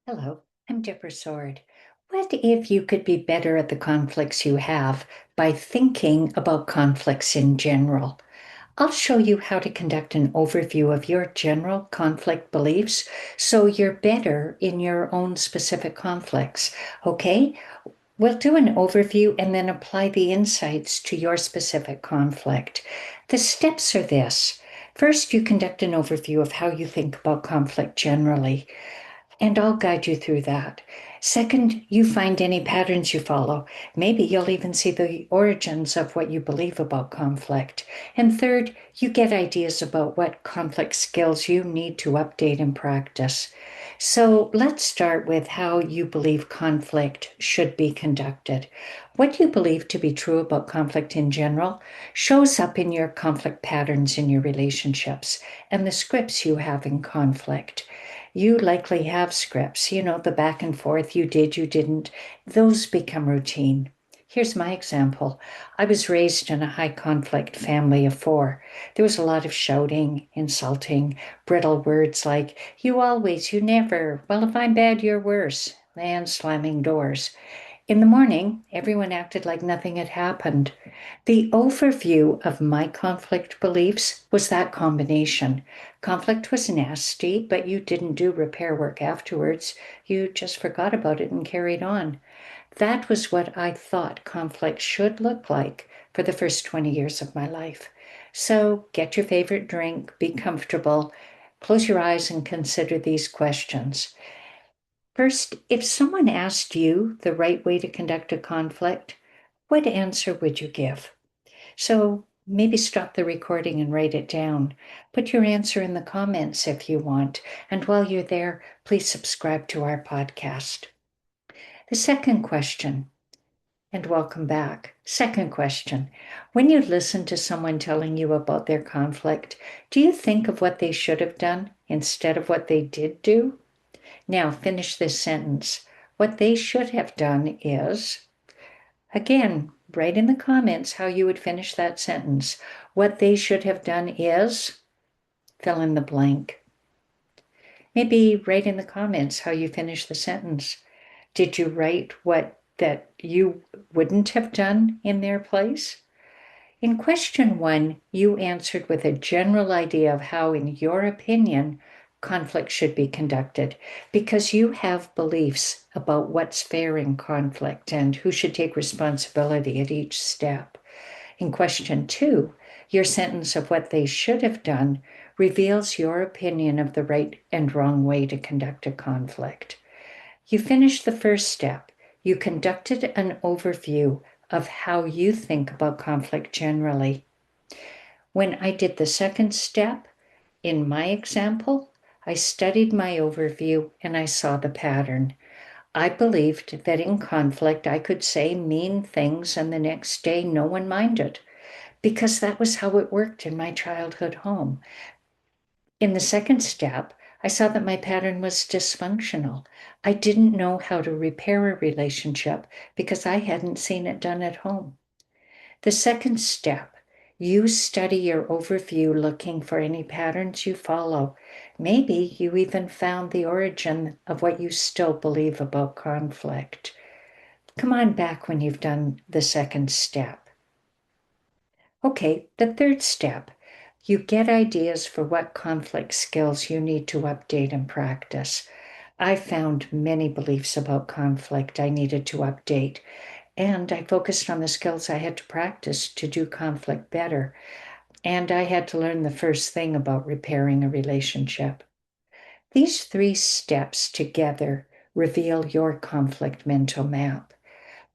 Hello, I'm Deborah Sword. What if you could be better at the conflicts you have by thinking about conflicts in general? I'll show you how to conduct an overview of your general conflict beliefs so you're better in your own specific conflicts. Okay? We'll do an overview and then apply the insights to your specific conflict. The steps are this. First, you conduct an overview of how you think about conflict generally, and I'll guide you through that. Second, you find any patterns you follow. Maybe you'll even see the origins of what you believe about conflict. And third, you get ideas about what conflict skills you need to update and practice. So let's start with how you believe conflict should be conducted. What you believe to be true about conflict in general shows up in your conflict patterns in your relationships and the scripts you have in conflict. You likely have scripts, the back and forth, you did, you didn't. Those become routine. Here's my example. I was raised in a high conflict family of four. There was a lot of shouting, insulting, brittle words like, you always, you never, well, if I'm bad, you're worse, and slamming doors. In the morning, everyone acted like nothing had happened. The overview of my conflict beliefs was that combination. Conflict was nasty, but you didn't do repair work afterwards. You just forgot about it and carried on. That was what I thought conflict should look like for the first 20 years of my life. So get your favorite drink, be comfortable, close your eyes, and consider these questions. First, if someone asked you the right way to conduct a conflict, what answer would you give? So maybe stop the recording and write it down. Put your answer in the comments if you want. And while you're there, please subscribe to our podcast. The second question, and welcome back. Second question, when you listen to someone telling you about their conflict, do you think of what they should have done instead of what they did do? Now finish this sentence. What they should have done is, again, write in the comments how you would finish that sentence. What they should have done is, fill in the blank. Maybe write in the comments how you finish the sentence. Did you write what that you wouldn't have done in their place? In question one, you answered with a general idea of how, in your opinion, conflict should be conducted because you have beliefs about what's fair in conflict and who should take responsibility at each step. In question two, your sentence of what they should have done reveals your opinion of the right and wrong way to conduct a conflict. You finished the first step. You conducted an overview of how you think about conflict generally. When I did the second step, in my example, I studied my overview and I saw the pattern. I believed that in conflict I could say mean things and the next day no one minded, because that was how it worked in my childhood home. In the second step, I saw that my pattern was dysfunctional. I didn't know how to repair a relationship because I hadn't seen it done at home. The second step, you study your overview looking for any patterns you follow. Maybe you even found the origin of what you still believe about conflict. Come on back when you've done the second step. Okay, the third step, you get ideas for what conflict skills you need to update and practice. I found many beliefs about conflict I needed to update, and I focused on the skills I had to practice to do conflict better. And I had to learn the first thing about repairing a relationship. These three steps together reveal your conflict mental map.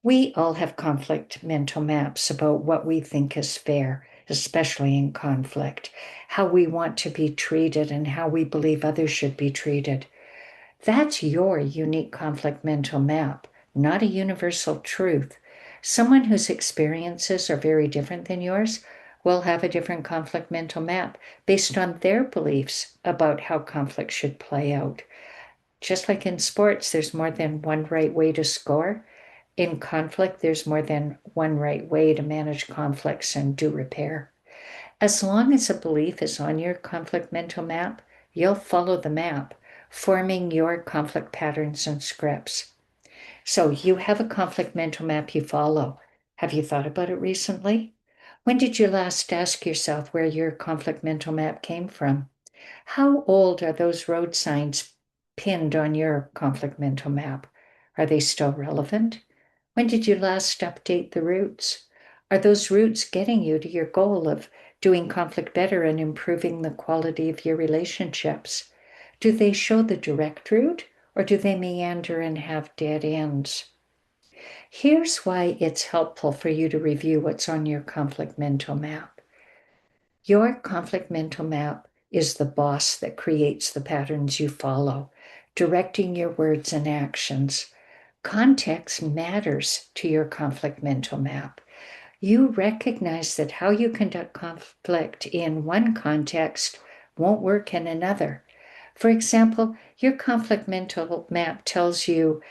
We all have conflict mental maps about what we think is fair, especially in conflict, how we want to be treated and how we believe others should be treated. That's your unique conflict mental map, not a universal truth. Someone whose experiences are very different than yours will have a different conflict mental map based on their beliefs about how conflict should play out. Just like in sports, there's more than one right way to score. In conflict, there's more than one right way to manage conflicts and do repair. As long as a belief is on your conflict mental map, you'll follow the map. forming your conflict patterns and scripts. So you have a conflict mental map you follow. Have you thought about it recently? When did you last ask yourself where your conflict mental map came from? How old are those road signs pinned on your conflict mental map? Are they still relevant? When did you last update the routes? Are those routes getting you to your goal of doing conflict better and improving the quality of your relationships? Do they show the direct route, or do they meander and have dead ends? Here's why it's helpful for you to review what's on your conflict mental map. Your conflict mental map is the boss that creates the patterns you follow, directing your words and actions. Context matters to your conflict mental map. You recognize that how you conduct conflict in one context won't work in another. For example, your conflict mental map tells you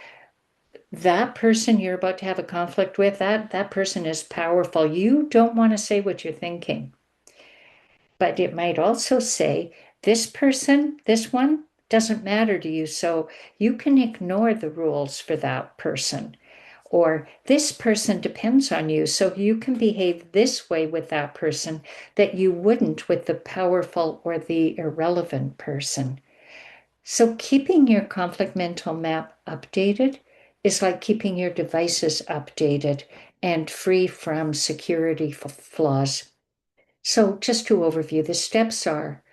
that person you're about to have a conflict with, that person is powerful. You don't want to say what you're thinking. But it might also say, this person, this one, doesn't matter to you, so you can ignore the rules for that person. Or this person depends on you, so you can behave this way with that person that you wouldn't with the powerful or the irrelevant person. So keeping your conflict mental map updated is like keeping your devices updated and free from security flaws. So just to overview, the steps are: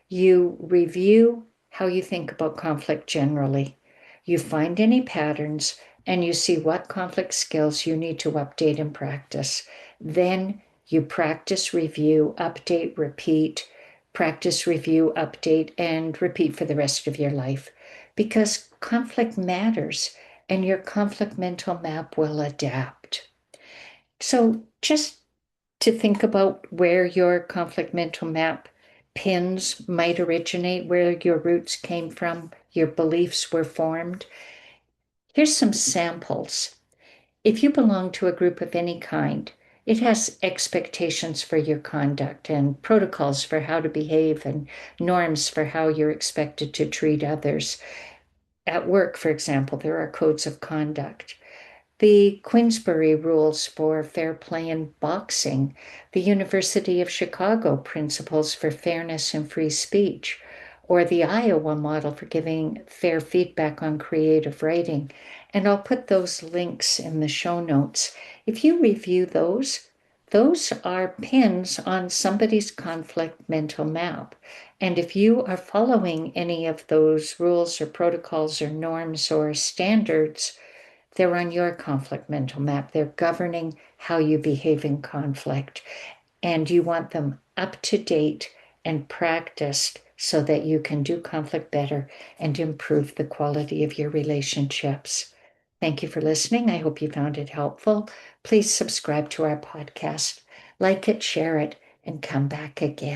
you review how you think about conflict generally, you find any patterns, and you see what conflict skills you need to update and practice. Then you practice, review, update, repeat, practice, review, update, and repeat for the rest of your life. Because conflict matters, and your conflict mental map will adapt. So just to think about where your conflict mental map pins might originate, where your roots came from, your beliefs were formed. Here's some samples. If you belong to a group of any kind, it has expectations for your conduct and protocols for how to behave and norms for how you're expected to treat others. At work, for example, there are codes of conduct. The Queensbury rules for fair play in boxing, the University of Chicago principles for fairness and free speech, or the Iowa model for giving fair feedback on creative writing. And I'll put those links in the show notes. If you review those are pins on somebody's conflict mental map. And if you are following any of those rules or protocols or norms or standards, they're on your conflict mental map. They're governing how you behave in conflict. And you want them up to date and practiced so that you can do conflict better and improve the quality of your relationships. Thank you for listening. I hope you found it helpful. Please subscribe to our podcast, like it, share it, and come back again.